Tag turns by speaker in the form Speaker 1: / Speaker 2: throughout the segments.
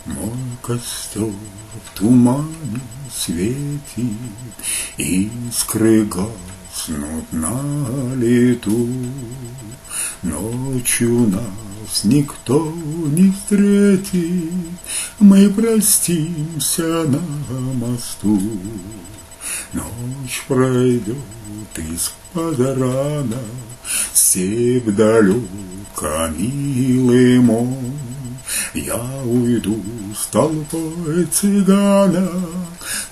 Speaker 1: Мой костер в тумане светит, искры гаснут на лету. Ночью нас никто не встретит, мы простимся на мосту. Ночь пройдет из-под рана, степь далека, милый мой. Я уйду с толпой цыганок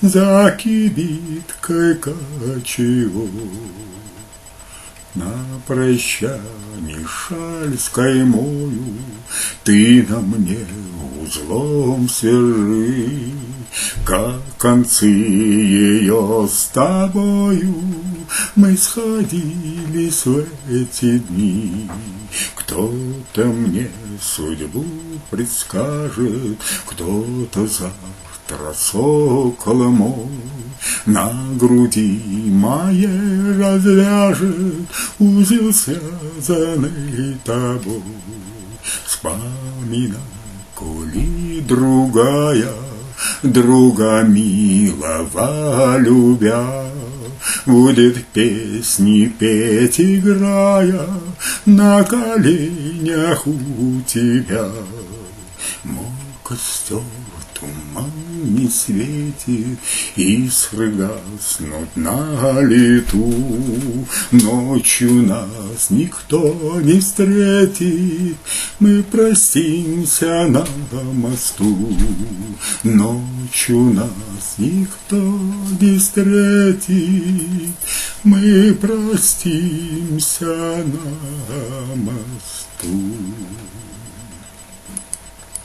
Speaker 1: за кибиткой кочевой. На прощанье шаль скаймою ты на мне узлом свяжи, как концы ее с тобою мы сходились в эти дни. Кто-то мне судьбу предскажет, кто-то завтра сокол мой на груди моей развяжет узел, связанный тобой. Вспоминай, коли другая, друга милого любя, будет песни петь, играя на коленях у тебя. Мой костер в тумане светит, искры гаснут на лету. Ночью нас никто не встретит, мы простимся на мосту. Ночью нас никто не встретит, мы простимся на мосту.